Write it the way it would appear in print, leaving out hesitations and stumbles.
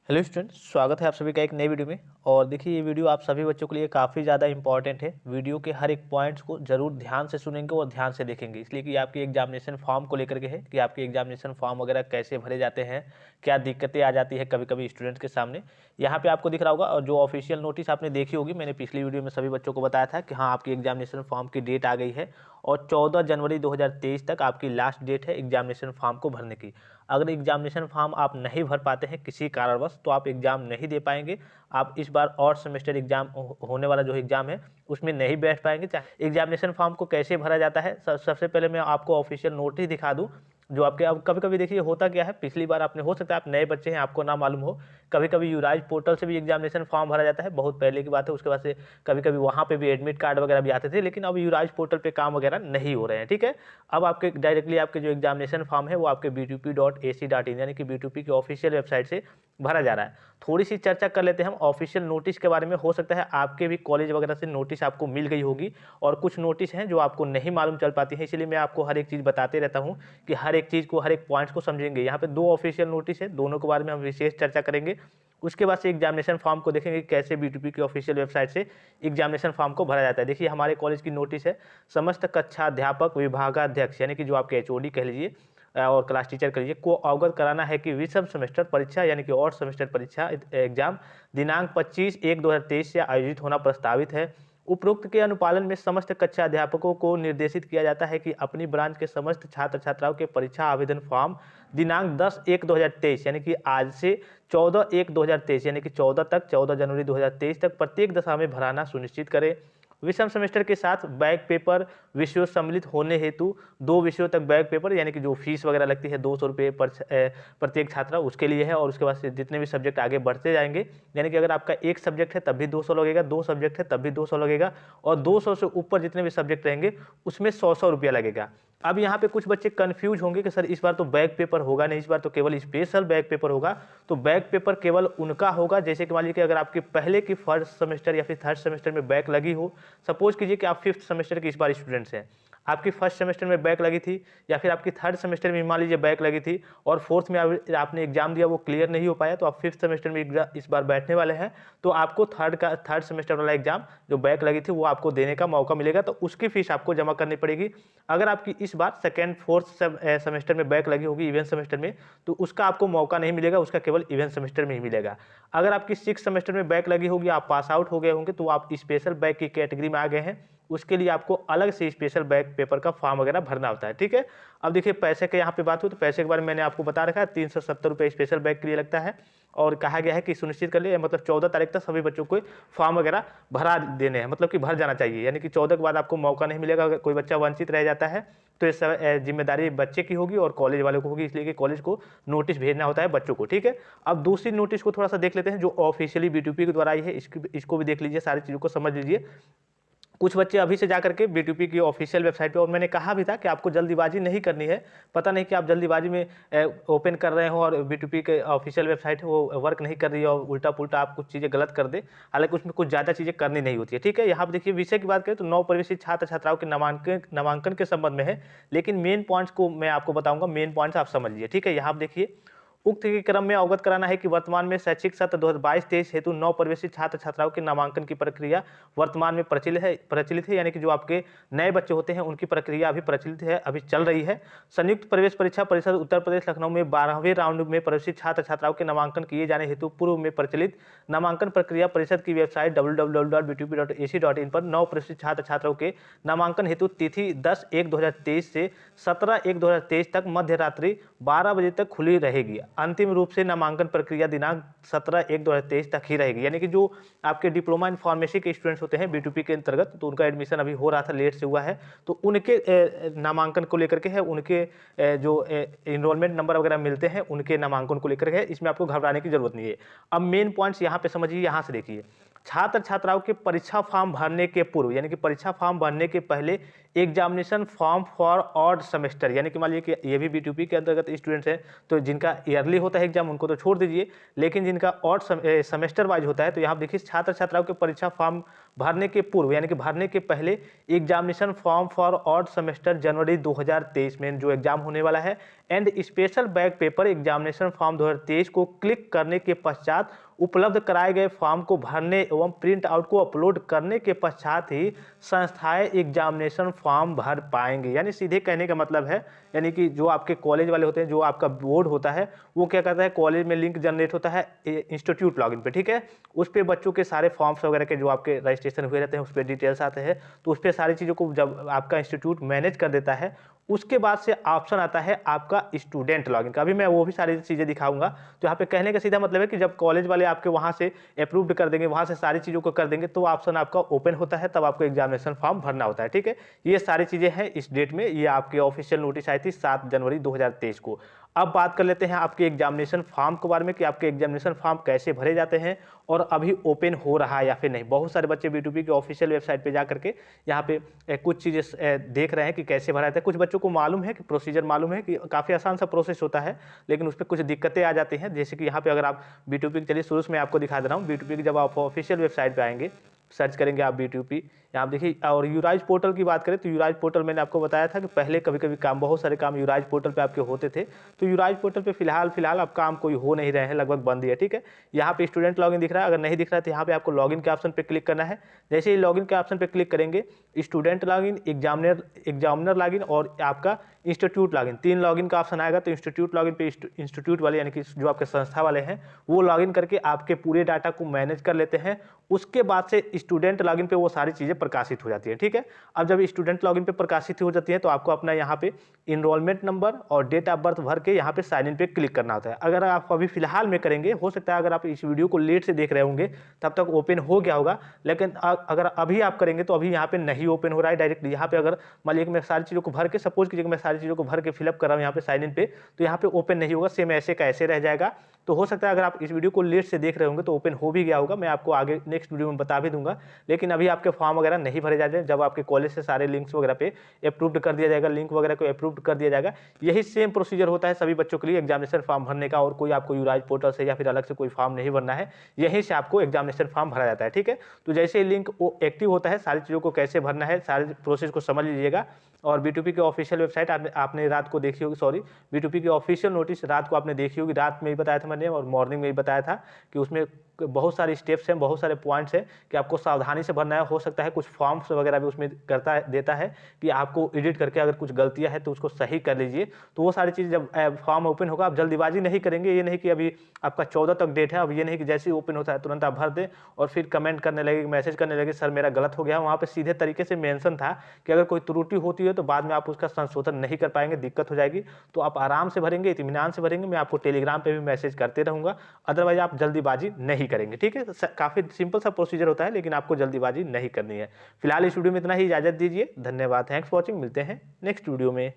Hello student, स्वागत है आप सभी का एक नई वीडियो में। और देखिए, ये वीडियो आप सभी बच्चों के लिए काफ़ी ज़्यादा इंपॉर्टेंट है। वीडियो के हर एक पॉइंट्स को जरूर ध्यान से सुनेंगे और ध्यान से देखेंगे, इसलिए कि आपके एग्जामिनेशन फॉर्म को लेकर के है कि आपके एग्जामिनेशन फॉर्म वगैरह कैसे भरे जाते हैं, क्या दिक्कतें आ जाती है कभी कभी स्टूडेंट्स के सामने। यहाँ पे आपको दिख रहा होगा, और जो ऑफिशियल नोटिस आपने देखी होगी, मैंने पिछली वीडियो में सभी बच्चों को बताया था कि हाँ, आपकी एग्जामिनेशन फॉर्म की डेट आ गई है और 14 जनवरी 2023 तक आपकी लास्ट डेट है एग्जामिनेशन फॉर्म को भरने की। अगर एग्जामिनेशन फॉर्म आप नहीं भर पाते हैं किसी कारणवश, तो आप एग्ज़ाम नहीं दे पाएंगे। आप इस बार और सेमेस्टर एग्जाम होने वाला जो एग्ज़ाम है उसमें नहीं बैठ पाएंगे। चाहे एग्जामिनेशन फॉर्म को कैसे भरा जाता है, सबसे पहले मैं आपको ऑफिशियल नोटिस दिखा दूं। जो आपके अब कभी कभी देखिए होता क्या है, पिछली बार आपने, हो सकता है आप नए बच्चे हैं आपको ना मालूम हो, कभी कभी यूराइज पोर्टल से भी एग्जामिनेशन फॉर्म भरा जाता है। बहुत पहले की बात है, उसके बाद से कभी कभी वहाँ पे भी एडमिट कार्ड वगैरह भी आते थे, लेकिन अब यूराइज पोर्टल पे काम वगैरह नहीं हो रहे हैं। ठीक है, अब आपके डायरेक्टली आपके जो एग्जामिनेशन फॉर्म है वो आपके B2P.AC.in यानी कि B2P की ऑफिशियल वेबसाइट से भरा जा रहा है। थोड़ी सी चर्चा कर लेते हैं हम ऑफिशियल नोटिस के बारे में। हो सकता है आपके भी कॉलेज वगैरह से नोटिस आपको मिल गई होगी, और कुछ नोटिस हैं जो आपको नहीं मालूम चल पाती है, इसलिए मैं आपको हर एक चीज़ बताते रहता हूँ कि हर एक चीज़ को, हर एक पॉइंट्स को समझेंगे। यहाँ पे 2 ऑफिशियल नोटिस है, दोनों के बारे में हम विशेष चर्चा करेंगे। उसके बाद से एग्जामिनेशन फॉर्म को देखेंगे कैसे B2P की ऑफिशियल वेबसाइट से एग्जामिनेशन फॉर्म को भरा जाता है। देखिए, हमारे कॉलेज की नोटिस है, समस्त कक्षा अध्यापक विभागाध्यक्ष यानी कि जो आपके HOD कह लीजिए और क्लास टीचर कह लीजिए को अवगत कराना है कि विषम सेमेस्टर परीक्षा यानी कि और सेमेस्टर परीक्षा एग्जाम दिनांक 25/1/2023 से आयोजित होना प्रस्तावित है। उपरोक्त के अनुपालन में समस्त कक्षा अध्यापकों को निर्देशित किया जाता है कि अपनी ब्रांच के समस्त छात्र छात्राओं के परीक्षा आवेदन फॉर्म दिनांक 10/1/2023 यानी कि आज से 14/1/2023 यानी कि 14 तक, 14 जनवरी 2023 तक प्रत्येक दशा में भराना सुनिश्चित करें। विषम सेमेस्टर के साथ बैक पेपर विषयों सम्मिलित होने हेतु 2 विषयों तक बैक पेपर यानी कि जो फीस वगैरह लगती है 200 रुपये प्रत्येक छात्रा, उसके लिए है। और उसके बाद से जितने भी सब्जेक्ट आगे बढ़ते जाएंगे, यानी कि अगर आपका एक सब्जेक्ट है तब भी 200 लगेगा, 2 सब्जेक्ट है तब भी 200 लगेगा, और 200 से ऊपर जितने भी सब्जेक्ट रहेंगे उसमें 100 रुपया लगेगा। अब यहाँ पे कुछ बच्चे कंफ्यूज होंगे कि सर इस बार तो बैक पेपर होगा नहीं, इस बार तो केवल स्पेशल बैक पेपर होगा। तो बैक पेपर केवल उनका होगा, जैसे कि मान लीजिए कि अगर आपके पहले की फर्स्ट सेमेस्टर या फिर थर्ड सेमेस्टर में बैक लगी हो। सपोज कीजिए कि आप 5th सेमेस्टर के इस बार स्टूडेंट्स हैं, आपकी फर्स्ट सेमेस्टर में बैक लगी थी, या फिर आपकी थर्ड सेमेस्टर में मान लीजिए बैक लगी थी, और फोर्थ में आपने एग्जाम दिया वो क्लियर नहीं हो पाया, तो आप 5th सेमेस्टर में इस बार बैठने वाले हैं, तो आपको थर्ड सेमेस्टर वाला एग्जाम जो बैक लगी थी वो आपको देने का मौका मिलेगा, तो उसकी फीस आपको जमा करनी पड़ेगी। अगर आपकी इस बार सेकेंड फोर्थ सेमेस्टर में बैक लगी होगी इवेंट सेमेस्टर में, तो उसका आपको मौका नहीं मिलेगा, उसका केवल इवेंट सेमेस्टर में ही मिलेगा। अगर आपकी 6th सेमेस्टर में बैक लगी होगी, आप पास आउट हो गए होंगे, तो आप स्पेशल बैक की कैटेगरी में आ गए हैं, उसके लिए आपको अलग से स्पेशल बैक पेपर का फॉर्म वगैरह भरना होता है। ठीक है, अब देखिए पैसे के यहाँ पे बात हो, तो पैसे के बारे में मैंने आपको बता रखा है, 370 रुपये स्पेशल बैक के लिए लगता है। और कहा गया है कि सुनिश्चित कर लिए, मतलब 14 तारीख तक सभी बच्चों को फॉर्म वगैरह भरा देने हैं, मतलब कि भर जाना चाहिए, यानी कि 14 के बाद आपको मौका नहीं मिलेगा। अगर कोई बच्चा वंचित रह जाता है तो इस जिम्मेदारी बच्चे की होगी और कॉलेज वालों को होगी, इसलिए कि कॉलेज को नोटिस भेजना होता है बच्चों को। ठीक है, अब दूसरी नोटिस को थोड़ा सा देख लेते हैं जो ऑफिशियली B2P के द्वारा आई है, इसको भी देख लीजिए, सारी चीज़ों को समझ लीजिए। कुछ बच्चे अभी से जाकर के B2P की ऑफिशियल वेबसाइट पे, और मैंने कहा भी था कि आपको जल्दीबाजी नहीं करनी है, पता नहीं कि आप जल्दीबाजी में ओपन कर रहे हो और B2P के ऑफिशियल वेबसाइट है वो वर्क नहीं कर रही है, और उल्टा पुल्टा आप कुछ चीज़ें गलत कर दे, हालांकि उसमें कुछ ज़्यादा चीज़ें करनी नहीं होती है। ठीक है, यहाँ पर देखिए विषय की बात करें तो 9 प्रवेशित छात्र छात्राओं के नामांकन के संबंध में है, लेकिन मेन पॉइंट्स को मैं आपको बताऊंगा, मेन पॉइंट्स आप समझ लीजिए। ठीक है, यहाँ पर देखिए, उक्त के क्रम में अवगत कराना है कि वर्तमान में शैक्षिक सत्र 2022-23 हेतु 9 प्रवेशित छात्र छात्राओं के नामांकन की प्रक्रिया वर्तमान में प्रचलित है, यानी कि जो आपके नए बच्चे होते हैं उनकी प्रक्रिया अभी प्रचलित है, अभी चल रही है। संयुक्त प्रवेश परीक्षा परिषद उत्तर प्रदेश लखनऊ में 12वें राउंड में प्रवेशित छात्र छात्राओं के नामांकन किए जाने हेतु पूर्व में प्रचलित नामांकन प्रक्रिया परिषद की वेबसाइट www.b2p.ac.in पर 9 प्रवेशित छात्र छात्राओं के नामांकन हेतु तिथि 10/1/2023 से 17/1/2023 तक मध्य रात्रि 12 बजे तक खुली रहेगी। अंतिम रूप से नामांकन प्रक्रिया दिनांक 17/1/2023 तक ही रहेगी, यानी कि जो आपके डिप्लोमा इन फार्मेसी के स्टूडेंट्स होते हैं B2P के अंतर्गत, तो उनका एडमिशन अभी हो रहा था, लेट से हुआ है, तो उनके नामांकन को लेकर के है, उनके जो इनरोलमेंट नंबर वगैरह मिलते हैं उनके नामांकन को लेकर के है, इसमें आपको घबराने की जरूरत नहीं है। अब मेन पॉइंट्स यहाँ पे समझिए, यहाँ से देखिए, छात्र छात्राओं के परीक्षा फॉर्म भरने के पूर्व यानी कि परीक्षा फॉर्म भरने के पहले examination form for odd semester, यानी कि मान लीजिए कि ये भी B2P के अंतर्गत स्टूडेंट्स हैं, तो जिनका ईयरली होता है एग्जाम उनको तो छोड़ दीजिए, लेकिन जिनका ऑड सेमेस्टर वाइज होता है, तो यहाँ देखिए छात्र छात्राओं के परीक्षा फॉर्म भरने के पूर्व यानी कि भरने के पहले examination form for odd semester जनवरी 2023 में जो एग्जाम होने वाला है and special back paper examination form 2023 को क्लिक करने के पश्चात उपलब्ध कराए गए फॉर्म को भरने एवं प्रिंट आउट को अपलोड करने के पश्चात ही संस्थाएं एग्जामिनेशन फॉर्म भर पाएंगे। यानी सीधे कहने का मतलब है, यानी कि जो आपके कॉलेज वाले होते हैं, जो आपका बोर्ड होता है, वो क्या करता है, कॉलेज में लिंक जनरेट होता है इंस्टीट्यूट लॉगिन पे, ठीक है। उस पर बच्चों के सारे फॉर्म्स वगैरह के जो आपके रजिस्ट्रेशन हुए रहते हैं उस पर डिटेल्स आते हैं, तो उस पर सारी चीज़ों को जब आपका इंस्टीट्यूट मैनेज कर देता है, उसके बाद से ऑप्शन आता है आपका स्टूडेंट लॉगिन का। अभी मैं वो भी सारी चीज़ें दिखाऊंगा। तो यहाँ पे कहने का सीधा मतलब है कि जब कॉलेज वाले आपके वहाँ से अप्रूव्ड कर देंगे, वहाँ से सारी चीज़ों को कर देंगे, तो ऑप्शन आपका ओपन होता है, तब आपको एग्जामिनेशन फॉर्म भरना होता है, ठीक है। ये सारी चीज़ें हैं इस डेट में। ये आपकी ऑफिशियल नोटिस आई थी 7 जनवरी 2023 को। अब बात कर लेते हैं आपके एग्जामिनेशन फॉर्म के बारे में कि आपके एग्जामिनेशन फॉर्म कैसे भरे जाते हैं और अभी ओपन हो रहा है या फिर नहीं। बहुत सारे बच्चे B2P के ऑफिशियल वेबसाइट पे जा करके यहाँ पे कुछ चीज़ें देख रहे हैं कि कैसे भरा जाता है। कुछ बच्चों को मालूम है कि प्रोसीजर मालूम है कि काफ़ी आसान सा प्रोसेस होता है, लेकिन उस पर कुछ दिक्कतें आ जाती हैं। जैसे कि यहाँ पे अगर आप B2P चलिए शुरू में आपको दिखा दे रहा हूँ। B2P की जब आप ऑफिशियल वेबसाइट पर आएंगे, सर्च करेंगे आप B2P, यहाँ देखिए। और यूराइज पोर्टल की बात करें तो यूराइज पोर्टल मैंने आपको बताया था कि पहले कभी कभी काम, बहुत सारे काम यूराइज पोर्टल पे आपके होते थे। तो यूराइज पोर्टल पे फिलहाल अब काम कोई हो नहीं रहे हैं, लगभग बंद ही है, ठीक है। यहाँ पे स्टूडेंट लॉगिन दिख रहा है, अगर नहीं दिख रहा है तो यहाँ पे आपको लॉगिन के ऑप्शन पे क्लिक करना है। जैसे ही लॉगिन के ऑप्शन पे क्लिक करेंगे, स्टूडेंट लॉगिन, एग्जामिनर लॉगिन और आपका इंस्टीट्यूट लॉगिन, 3 लॉगिन का ऑप्शन आएगा। तो इंस्टीट्यूट लॉगिन पे इंस्टीट्यूट वाले यानी कि जो आपके संस्था वाले हैं वो लॉगिन करके आपके पूरे डाटा को मैनेज कर लेते हैं। उसके बाद से स्टूडेंट लॉगिन पे वो सारी चीज़ें प्रकाशित हो जाती है, ठीक है। अब जब स्टूडेंट लॉगिन पे प्रकाशित हो जाती है तो आपको अपना यहाँ पे इनरोलमेंट नंबर और डेट ऑफ बर्थ भर के यहाँ पे साइन इन पे क्लिक करना होता है। अगर आप अभी फिलहाल में करेंगे, हो सकता है अगर आप इस वीडियो को लेट से देख रहे होंगे तब तक ओपन हो गया होगा, लेकिन अगर अभी आप करेंगे तो अभी यहाँ पे नहीं ओपन हो रहा है डायरेक्ट। यहाँ पे अगर मान लीजिए मैं सारी चीज़ों को भर के, सपोज कीजिए मैं सारी चीज़ों को भर के फिलअप कर रहा हूँ यहाँ पे साइन इन पे, तो यहाँ पे ओपन नहीं होगा, सेम ऐसे का ऐसे रह जाएगा। तो हो सकता है अगर आप इस वीडियो को लेट से देख रहे होंगे तो ओपन हो भी गया होगा, मैं आपको आगे नेक्स्ट वीडियो में बता भी दूंगा। लेकिन अभी आपके फॉर्म वगैरह नहीं भरे जाते, जब आपके कॉलेज से सारे लिंक्स वगैरह पे अप्रूव्ड कर दिया जाएगा, लिंक वगैरह को अप्रूव्ड कर दिया जाएगा। यही सेम प्रोसीजर होता है सभी बच्चों के लिए एग्जामिनेशन फॉर्म भरने का, और कोई आपको यूराइज पोर्टल से या फिर अलग से कोई फॉर्म नहीं भरना है, यहीं से आपको एग्जामिनेशन फॉर्म भरा जाता है, ठीक है। तो जैसे ही लिंक वो एक्टिव होता है, सारी चीज़ों को कैसे भरना है, सारे प्रोसेस को समझ लीजिएगा। और B2P की ऑफिशियल वेबसाइट आपने रात को देखी होगी, सॉरी B2P की ऑफिशियल नोटिस रात को आपने देखी होगी, रात में ही बताया था मैंने और मॉर्निंग में ही बताया था कि उसमें बहुत सारे स्टेप्स हैं, बहुत सारे पॉइंट्स हैं कि आपको सावधानी से भरना है। हो सकता है कुछ फॉर्म्स वगैरह भी उसमें देता है कि आपको एडिट करके अगर कुछ गलतियां हैं तो उसको सही कर लीजिए। तो वो सारी चीज़ जब फॉर्म ओपन होगा, आप जल्दीबाजी नहीं करेंगे। ये नहीं कि अभी आपका 14 तक डेट है, अब ये नहीं कि जैसे ही ओपन होता है तुरंत आप भर दें और फिर कमेंट करने लगे, मैसेज करने लगे सर मेरा गलत हो गया। वहाँ पर सीधे तरीके से मेंशन था कि अगर कोई त्रुटि होती है तो बाद में आप उसका संशोधन नहीं कर पाएंगे, दिक्कत हो जाएगी। तो आप आराम से भरेंगे, इत्मीनान से भरेंगे। मैं आपको टेलीग्राम पे भी मैसेज करते रहूँगा, अदरवाइज आप जल्दीबाजी नहीं करेंगे, ठीक है। काफ़ी सिंपल सा प्रोसीजर होता है, लेकिन आपको जल्दीबाजी नहीं करनी है। फिलहाल इस वीडियो में इतना ही, इजाजत दीजिए, धन्यवाद, थैंक्स फॉर वॉचिंग। मिलते हैं नेक्स्ट वीडियो में।